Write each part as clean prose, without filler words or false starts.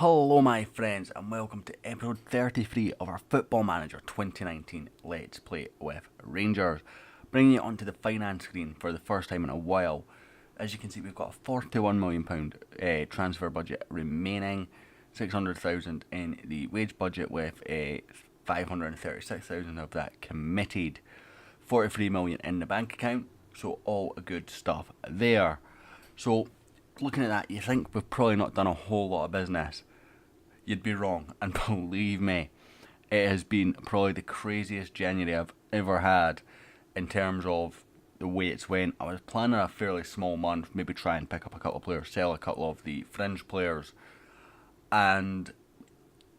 Hello my friends and welcome to episode 33 of our Football Manager 2019 Let's Play with Rangers. Bringing you onto the finance screen for the first time in a while. As you can see, we've got a £41 million transfer budget remaining, 600,000 in the wage budget with 536,000 of that committed, 43 million in the bank account, so all good stuff there. So looking at that, you think we've probably not done a whole lot of business. You'd be wrong, and believe me, it has been probably the craziest January I've ever had in terms of the way it's went. I was planning a fairly small month, maybe try and pick up a couple of players, sell a couple of the fringe players, and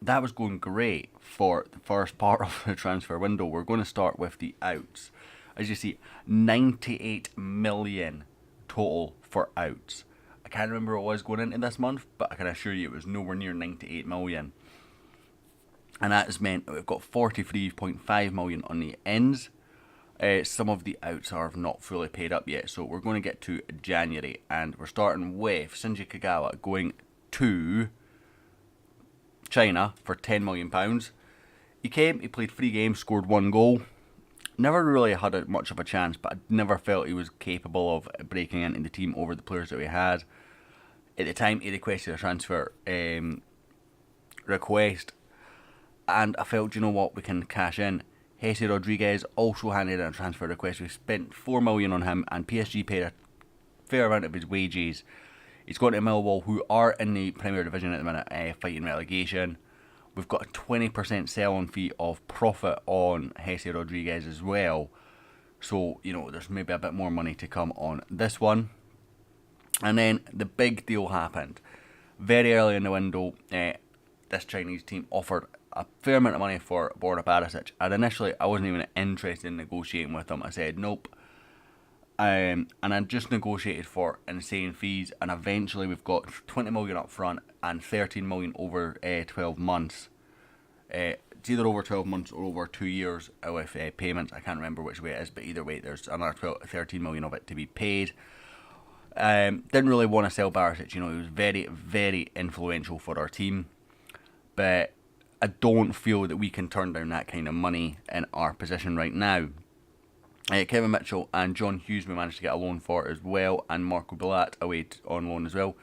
that was going great for the first part of the transfer window. We're going to start with the outs. As you see, 98 million total for outs. I can't remember what it was going into this month, but I can assure you it was nowhere near 98 million. And that has meant that we've got 43.5 million on the ends. Some of the outs are not fully paid up yet, so we're going to get to January. And we're starting with Shinji Kagawa going to China for £10 million. He came, he played 3 games, scored 1 goal. Never really had much of a chance, but I never felt he was capable of breaking into the team over the players that we had. At the time, he requested a transfer request, and I felt, you know what, we can cash in. Jesse Rodriguez also handed in a transfer request. We spent £4 million on him, and PSG paid a fair amount of his wages. He's gone to Millwall, who are in the Premier Division at the minute, fighting relegation. We've got a 20% sell-on fee of profit on Jesse Rodriguez as well. So, you know, there's maybe a bit more money to come on this one. And then the big deal happened. Very early in the window, this Chinese team offered a fair amount of money for Borna Barisic. And initially, I wasn't even interested in negotiating with them. I said, nope. And I just negotiated for insane fees, and eventually we've got 20 million up front and 13 million over 12 months. It's either over 12 months or over 2 years with payments. I can't remember which way it is, but either way, there's another 13 million of it to be paid. Didn't really want to sell Barisic. You know, he was very, very influential for our team, but I don't feel that we can turn down that kind of money in our position right now. Kevin Mitchell and John Hughes we managed to get a loan for as well, and Marco Billat away on loan as well.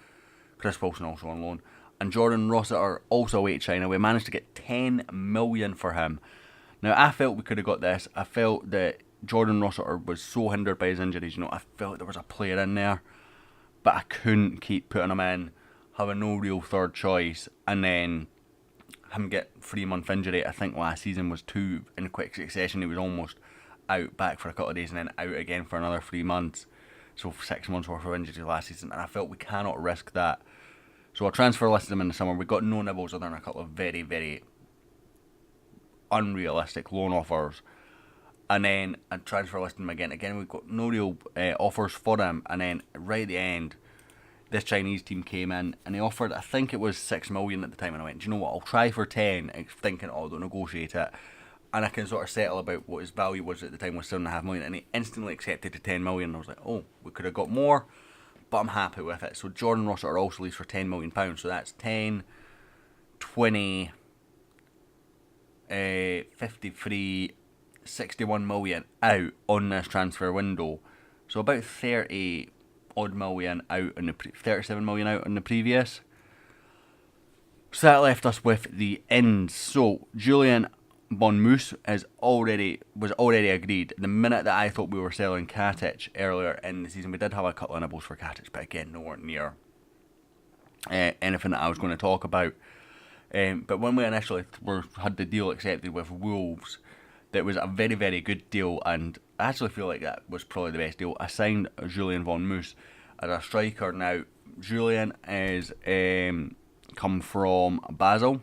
Chris Wilson also on loan. And Jordan Rossiter also away to China. We managed to get 10 million for him. Now, I felt we could have got this. I felt that Jordan Rossiter was so hindered by his injuries. You know, I felt there was a player in there, but I couldn't keep putting him in, having no real third choice, and then him get 3-month injury. I think last season was 2 in quick succession. He was almost out, back for a couple of days, and then out again for another 3 months. So 6 months worth of injuries last season, and I felt we cannot risk that. So I transfer listed him in the summer. We got no nibbles other than a couple of very, very unrealistic loan offers. And then I transfer listed him again. Again, we got no real offers for him. And then right at the end, this Chinese team came in and they offered, I think it was 6 million at the time. And I went, do you know what, I'll try for 10, thinking, oh, they'll negotiate it. And I can sort of settle about what his value was at the time was 7.5 million. And he instantly accepted the 10 million. And I was like, oh, we could have got more, but I'm happy with it. So Jordan Rossiter also leaves for £10 million. So that's 10, 20, 53, 61 million out on this transfer window. So about 30 odd million out on the 37 million out on the previous. So that left us with the ends. So Julian Von Moose was already agreed. The minute that I thought we were selling Katic earlier in the season, we did have a couple of nibbles for Katic, but again, nowhere near anything that I was going to talk about. But when we initially had the deal accepted with Wolves, that was a very, very good deal, and I actually feel like that was probably the best deal. I signed Julian Von Moose as a striker. Now, Julian is come from Basel.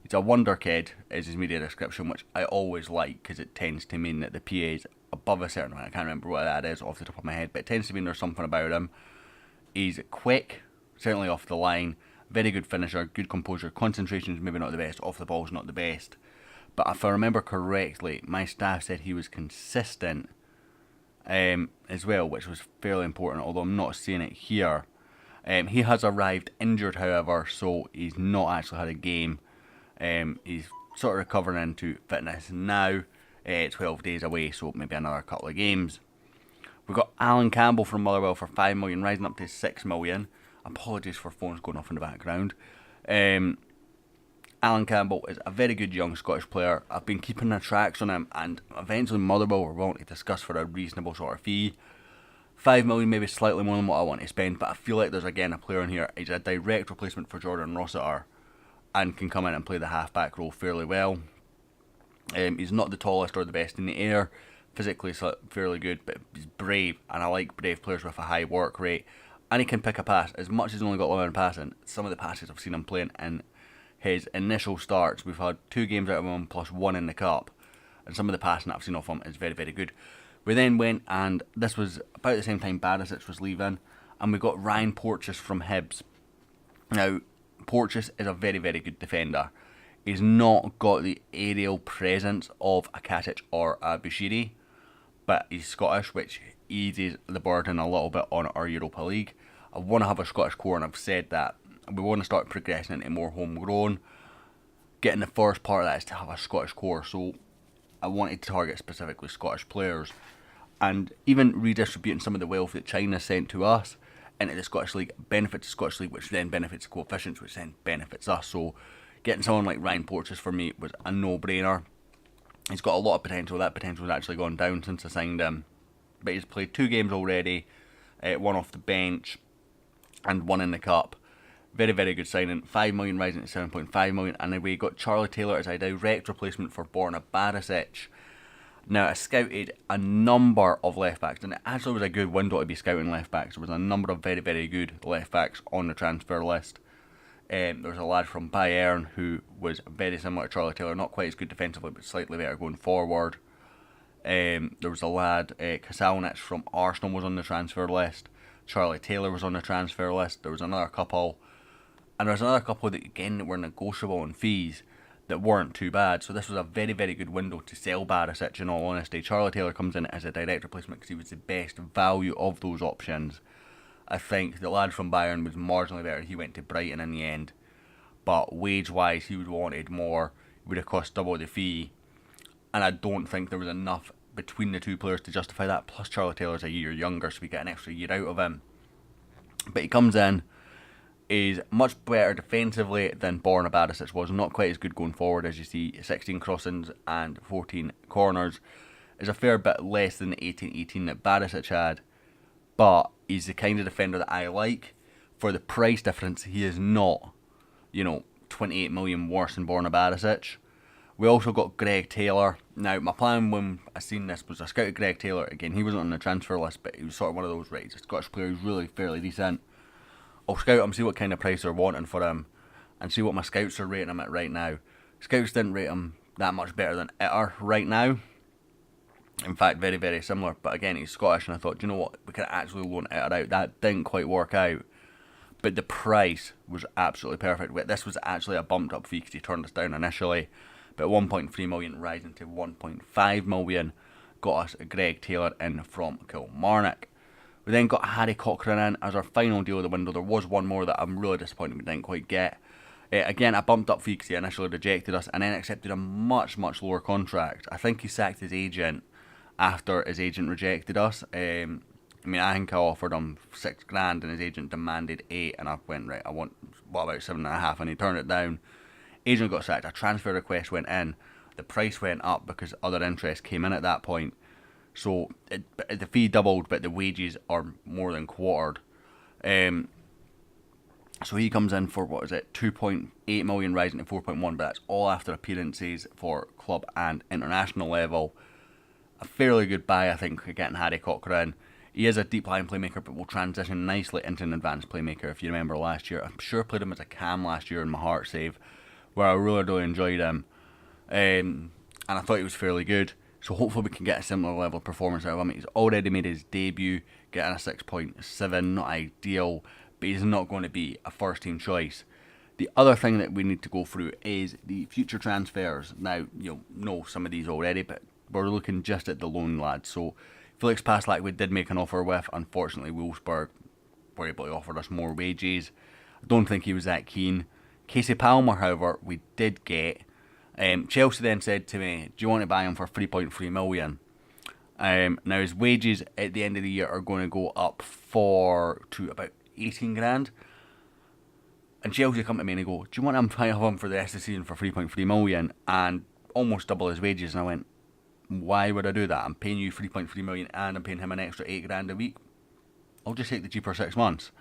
He's a wonder kid, is his media description, which I always like because it tends to mean that the PA is above a certain amount. I can't remember what that is off the top of my head, but it tends to mean there's something about him. He's quick, certainly off the line, very good finisher, good composure. Concentration is maybe not the best, off the ball is not the best. But if I remember correctly, my staff said he was consistent as well, which was fairly important, although I'm not seeing it here. He has arrived injured, however, so he's not actually had a game. He's sort of recovering into fitness now. 12 days away, so maybe another couple of games. We've got Alan Campbell from Motherwell for 5 million, rising up to 6 million. Apologies for phones going off in the background. Alan Campbell is a very good young Scottish player. I've been keeping the tracks on him, and eventually Motherwell were willing to discuss for a reasonable sort of fee. 5 million, maybe slightly more than what I want to spend, but I feel like there's again a player in here. He's a direct replacement for Jordan Rossiter and can come in and play the half-back role fairly well. He's not the tallest or the best in the air, physically fairly good, but he's brave, and I like brave players with a high work rate. And he can pick a pass. As much as he's only got 11 passing, some of the passes I've seen him playing in his initial starts, we've had 2 games out of him plus 1 in the cup, and some of the passing that I've seen off him is very, very good. We then went, and this was about the same time Barisic was leaving, and we got Ryan Porteous from Hibs. Now, Porteous is a very, very good defender. He's not got the aerial presence of a Katic or a Bushiri, but he's Scottish, which eases the burden a little bit on our Europa League. I want to have a Scottish core, and I've said that we want to start progressing into more homegrown. Getting the first part of that is to have a Scottish core, so I wanted to target specifically Scottish players. And even redistributing some of the wealth that China sent to us into the Scottish League benefits the Scottish League, which then benefits the coefficients, which then benefits us. So getting someone like Ryan Porteous for me was a no-brainer. He's got a lot of potential. That potential has actually gone down since I signed him. But he's played 2 games already, 1 off the bench and 1 in the cup. Very, very good signing. 5 million rising to 7.5 million. And then we got Charlie Taylor as a direct replacement for Borna Barisic. Now, I scouted a number of left-backs, and it actually was a good window to be scouting left-backs. There was a number of very, very good left-backs on the transfer list. There was a lad from Bayern who was very similar to Charlie Taylor, not quite as good defensively, but slightly better going forward. There was a lad, Kasalnic from Arsenal was on the transfer list. Charlie Taylor was on the transfer list. There was another couple, and there was another couple that again were negotiable on fees that weren't too bad. So this was a very, very good window to sell Barisic, in all honesty. Charlie Taylor comes in as a direct replacement because he was the best value of those options. I think the lad from Bayern was marginally better. He went to Brighton in the end, but wage-wise he would have wanted more. It would have cost double the fee, and I don't think there was enough between the two players to justify that. Plus Charlie Taylor's a year younger, so we get an extra year out of him. But he comes in, is much better defensively than Borna Barisic was. Not quite as good going forward, as you see, 16 crossings and 14 corners. Is a fair bit less than the 18-18 that Barisic had, but he's the kind of defender that I like. For the price difference, he is not, 28 million worse than Borna Barisic. We also got Greg Taylor. Now, my plan when I seen this was I scouted Greg Taylor. Again, he wasn't on the transfer list, but he was sort of one of those, right, he's a Scottish player who's really fairly decent. I'll scout him, see what kind of price they're wanting for him, and see what my scouts are rating him at right now. Scouts didn't rate him that much better than Itter right now. In fact, very, very similar. But again, he's Scottish, and I thought, you know what, we could actually loan Itter out. That didn't quite work out. But the price was absolutely perfect. This was actually a bumped up fee because he turned us down initially. But 1.3 million rising to 1.5 million got us Greg Taylor in from Kilmarnock. We then got Harry Cochrane in as our final deal of the window. There was one more that I'm really disappointed we didn't quite get. Again, a bumped up fee because he initially rejected us and then accepted a much, much lower contract. I think he sacked his agent after his agent rejected us. I think I offered him $6,000 and his agent demanded 8, and I went, right, I want, what about 7.5, and he turned it down. Agent got sacked, a transfer request went in, the price went up because other interest came in at that point. So the fee doubled, but the wages are more than quartered. So he comes in for, 2.8 million rising to 4.1, but that's all after appearances for club and international level. A fairly good buy, I think, getting Harry Cochrane. He is a deep line playmaker, but will transition nicely into an advanced playmaker. If you remember last year, I'm sure I played him as a cam last year in my heart save, where I really enjoyed him. And I thought he was fairly good. So hopefully we can get a similar level of performance out of him. He's already made his debut, getting a 6.7, not ideal, but he's not going to be a first team choice. The other thing that we need to go through is the future transfers. Now, you'll know some of these already, but we're looking just at the loan lads. So Felix Passlack we did make an offer with. Unfortunately, Wolfsburg were able to offer us more wages. I don't think he was that keen. Casey Palmer, however, we did get. Chelsea then said to me, do you want to buy him for 3.3 million? Now his wages at the end of the year are going to go up to about 18 grand. And Chelsea come to me and they go, do you want him to have him for the rest of the season for 3.3 million and almost double his wages? And I went, why would I do that? I'm paying you 3.3 million and I'm paying him an extra 8 grand a week. I'll just take the cheaper 6 months.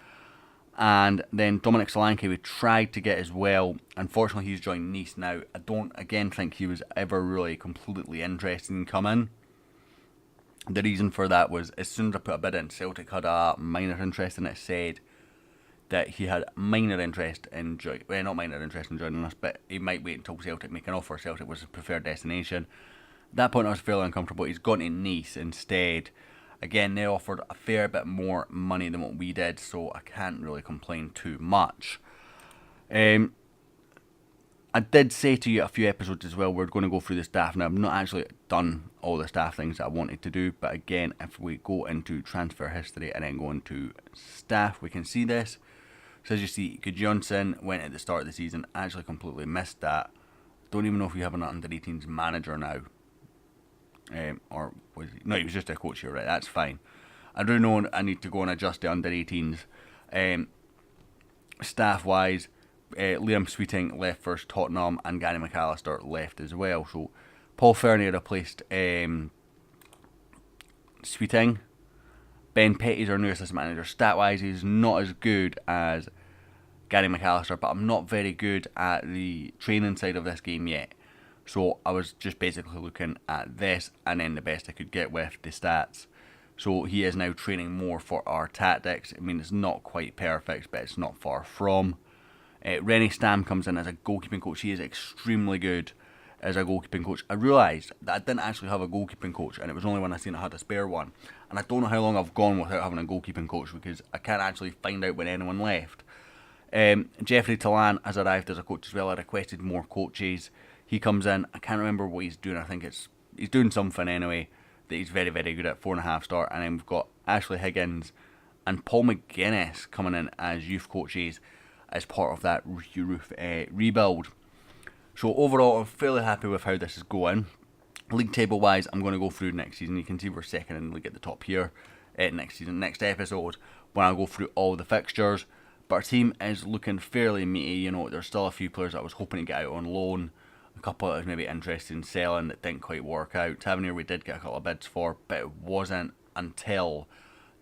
And then Dominic Solanke we tried to get as well. Unfortunately, he's joined Nice now. I don't, again, think he was ever really completely interested in coming. The reason for that was, as soon as I put a bid in, Celtic had a minor interest in it. Said that he had minor interest in not minor interest in joining us, but he might wait until Celtic make an offer. Celtic was his preferred destination. At that point I was fairly uncomfortable. He's gone to Nice instead. Again, they offered a fair bit more money than what we did, so I can't really complain too much. I did say to you a few episodes as well, we're going to go through the staff. Now, I've not actually done all the staff things that I wanted to do, but again, if we go into transfer history and then go into staff, we can see this. So as you see, Gudjonsson went at the start of the season, actually completely missed that. Don't even know if we have an under-18s manager now. Or was he? No, he was just a coach here, right? That's fine. I do know I need to go and adjust the under-18s. Staff-wise, Liam Sweeting left for Tottenham and Gary McAllister left as well. So Paul Fernier replaced Sweeting. Ben Petty's our new assistant manager. Stat-wise, he's not as good as Gary McAllister, but I'm not very good at the training side of this game yet. So I was just basically looking at this and then the best I could get with the stats. So he is now training more for our tactics. I mean, it's not quite perfect, but it's not far from. Rennie Stam comes in as a goalkeeping coach. He is extremely good as a goalkeeping coach. I realised that I didn't actually have a goalkeeping coach, and it was only when I seen I had a spare one. And I don't know how long I've gone without having a goalkeeping coach because I can't actually find out when anyone left. Jeffrey Tallan has arrived as a coach as well. I requested more coaches. He comes in. I can't remember what he's doing. I think he's doing something anyway that he's very, very good at. 4.5 star. And then we've got Ashley Higgins and Paul McGuinness coming in as youth coaches as part of that rebuild. So overall, I'm fairly happy with how this is going. League table wise, I'm going to go through next season. You can see we're second in the league at the top here. Next season, next episode, when I go through all the fixtures. But our team is looking fairly meaty. You know, there's still a few players that I was hoping to get out on loan. A couple that I was maybe interested in selling that didn't quite work out. Tavernier we did get a couple of bids for, but it wasn't until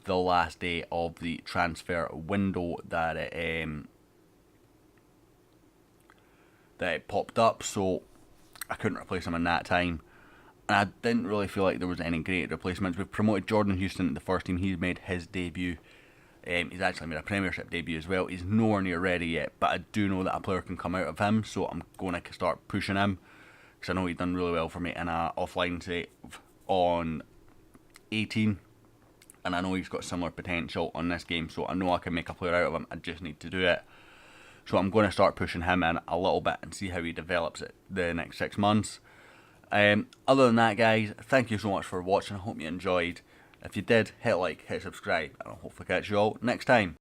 the last day of the transfer window that it popped up, so I couldn't replace him in that time. And I didn't really feel like there was any great replacements. We've promoted Jordan Houston to the first team. He's made his debut. He's actually made a Premiership debut as well. He's nowhere near ready yet, but I do know that a player can come out of him, so I'm going to start pushing him because I know he's done really well for me in a offline save on 18, and I know he's got similar potential on this game, so I know I can make a player out of him. I just need to do it. So I'm going to start pushing him in a little bit and see how he develops it the next 6 months. Other than that, guys, thank you so much for watching. I hope you enjoyed. If you did, hit like, hit subscribe, and I'll hopefully catch you all next time.